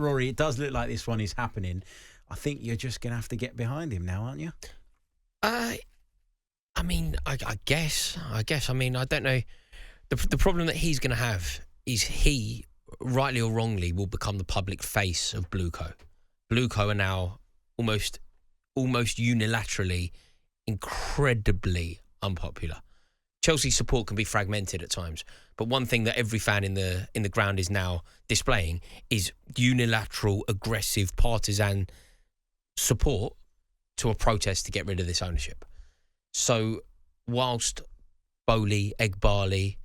Rory, it does look like this one is happening. I think you're just going to have to get behind him now, aren't you? I guess. I mean, I don't know. The problem that he's going to have is he, rightly or wrongly, will become the public face of Blueco. Blueco are now almost unilaterally incredibly unpopular. Chelsea's support can be fragmented at times, but one thing that every fan in the ground is now displaying is unilateral, aggressive, partisan support to a protest to get rid of this ownership. So whilst Bowley, Egbarley,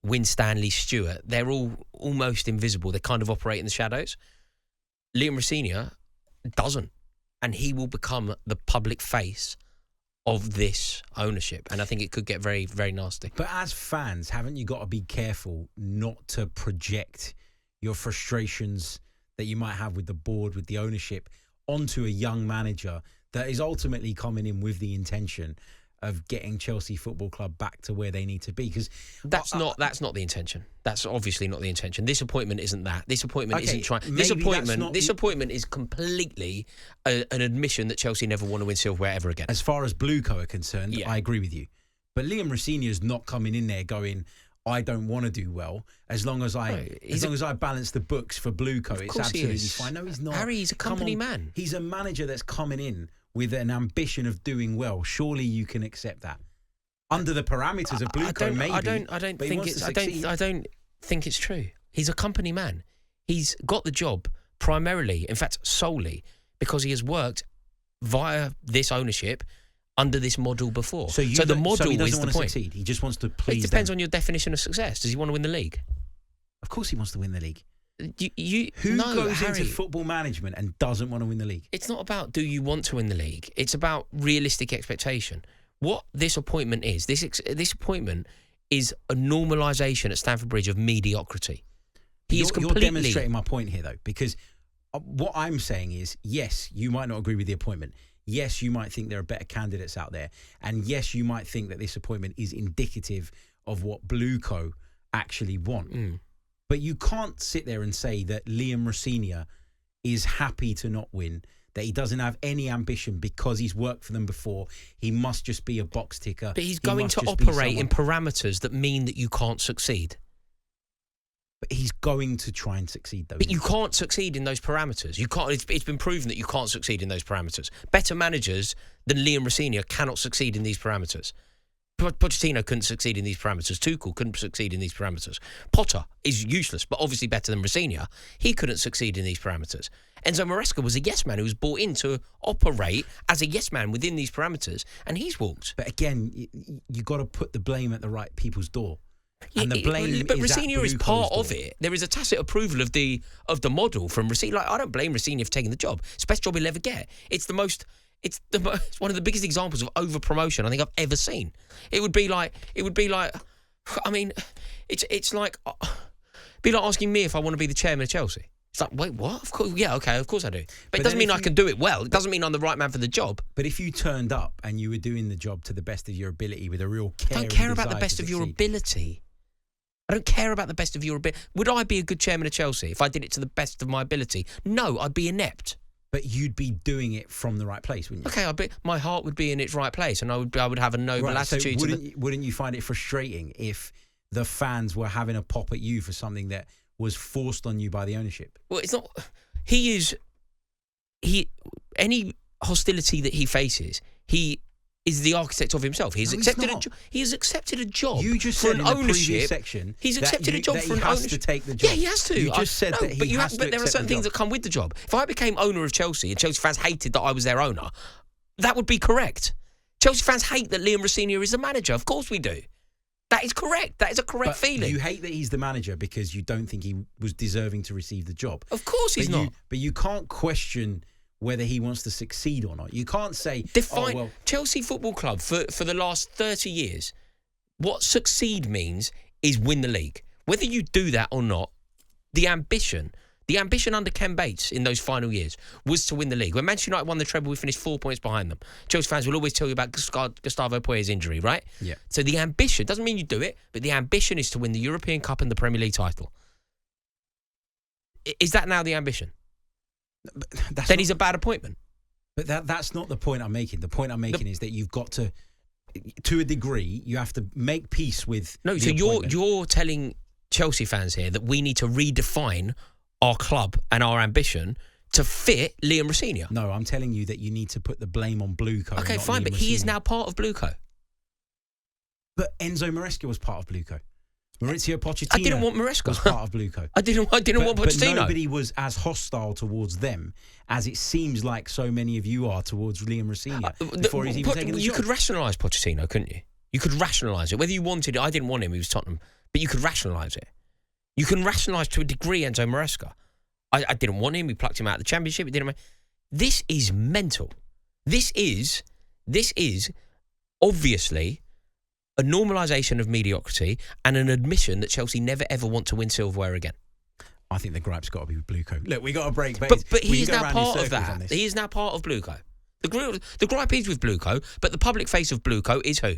Winstanley, Stewart, they're all almost invisible. They kind of operate in the shadows. Liam Rosenior doesn't, and he will become the public face of this ownership, and I think it could get very, very nasty. But as fans, haven't you got to be careful not to project your frustrations that you might have with the board, with the ownership, onto a young manager that is ultimately coming in with the intention of getting Chelsea Football Club back to where they need to be? Because that's not the intention. That's obviously not the intention. This appointment isn't that. This appointment isn't trying. This appointment is completely an admission that Chelsea never want to win silverware ever again. As far as Blueco are concerned, I agree with you. But Liam Rosenior is not coming in there going, I don't want to do well. As long as I balance the books for Blueco, it's absolutely fine. No, he's not. Harry, he's a company man. He's a manager that's coming in with an ambition of doing well. Surely you can accept that under the parameters of Blueco. I don't think it's true. He's a company man. He's got the job primarily, in fact, solely because he has worked via this ownership under this model before. So the model is the point. Succeed. He just wants to please. It depends on your definition of success. Does he want to win the league? Of course, he wants to win the league. Who goes into football management and doesn't want to win the league? It's not about do you want to win the league. It's about realistic expectation. What this appointment is, this appointment is a normalisation at Stamford Bridge of mediocrity. You're demonstrating my point here, though, because what I'm saying is, yes, you might not agree with the appointment. Yes, you might think there are better candidates out there. And yes, you might think that this appointment is indicative of what Blueco actually want. But you can't sit there and say that Liam Rosenior is happy to not win, that he doesn't have any ambition because he's worked for them before. He must just be a box ticker. But he's going to operate in parameters that mean that you can't succeed. But he's going to try and succeed, though. But you can't succeed in those parameters. You can't. It's been proven that you can't succeed in those parameters. Better managers than Liam Rosenior cannot succeed in these parameters. Pochettino couldn't succeed in these parameters. Tuchel couldn't succeed in these parameters. Potter is useless, but obviously better than Rosenior. He couldn't succeed in these parameters. Enzo Maresca was a yes man who was brought in to operate as a yes man within these parameters, and he's walked. But again, you got to put the blame at the right people's door. And the blame but Rosenior is part of it. There is a tacit approval of the model from Rosenior. Like, I don't blame Rosenior for taking the job. It's the best job he'll ever get. It's one of the biggest examples of overpromotion I think I've ever seen. It would be like. I mean, it's like be like asking me if I want to be the chairman of Chelsea. It's like, wait, what? Of course, yeah, okay, of course I do. But it doesn't mean I can do it well. It doesn't mean I'm the right man for the job. But if you turned up and you were doing the job to the best of your ability with a real care, I don't care about the best of your ability. I don't care about the best of your ability. Would I be a good chairman of Chelsea if I did it to the best of my ability? No, I'd be inept. But you'd be doing it from the right place, wouldn't you? Okay, my heart would be in its right place, and I would have a noble attitude. So wouldn't you find it frustrating if the fans were having a pop at you for something that was forced on you by the ownership? Well, it's not. Any hostility that he faces, he is the architect of himself. He has accepted a job. You just for said an in the ownership. Previous section he's accepted a job for an ownership. He has to take the job. Yeah, he has to. You just said that he has to. But there are certain things that come with the job. If I became owner of Chelsea and Chelsea fans hated that I was their owner, that would be correct. Chelsea fans hate that Liam Rosenior is the manager. Of course we do. That is correct. That is a correct feeling. You hate that he's the manager because you don't think he was deserving to receive the job. Of course he's not. But you can't question whether he wants to succeed or not. You can't say... Chelsea Football Club, for the last 30 years, what succeed means is win the league. Whether you do that or not, the ambition under Ken Bates in those final years was to win the league. When Manchester United won the treble, we finished 4 points behind them. Chelsea fans will always tell you about Gustavo Poyet's injury, right? Yeah. So the ambition, doesn't mean you do it, but the ambition is to win the European Cup and the Premier League title. Is that now the ambition? then he's a bad appointment. But that's not the point I'm making. The point I'm making is that you've got to a degree, you have to make peace with. No, the so appointment. you're telling Chelsea fans here that we need to redefine our club and our ambition to fit Liam Rosenior. No, I'm telling you that you need to put the blame on Blueco. Okay, not fine, Liam but he is Rosenior. now part of Blueco. But Enzo Maresca was part of Blueco. Maurizio Pochettino. I didn't want Maresca. Was part of Blueco. I didn't want Pochettino. But nobody was as hostile towards them as it seems like so many of you are towards Liam Rosenior before he's even taken the You job. could rationalise Pochettino, couldn't you? You could rationalise it. Whether you wanted it, I didn't want him. He was Tottenham. But you could rationalise it. You can rationalise to a degree Enzo Maresca. I didn't want him. We plucked him out of the Championship. It didn't. This is mental. This is obviously a normalisation of mediocrity and an admission that Chelsea never ever want to win silverware again. I think the gripe's got to be with Blueco. Look, we got a break, But he is now part of that. He is now part of Blueco. The gripe is with Blueco, but the public face of Blueco is who?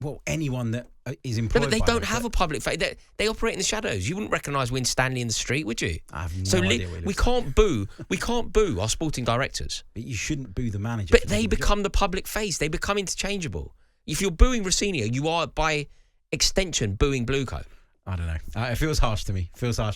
Well, anyone that is employed. No, but they by don't them, have a public face. They operate in the shadows. You wouldn't recognise Win Stanley in the street, would you? I have no idea what he we looks can't boo. We can't boo our sporting directors. But you shouldn't boo the manager. But for they doing the become job. the public face. They become interchangeable. If you're booing Rosenior, you are by extension booing Blueco. I don't know. It feels harsh to me. Feels harsh.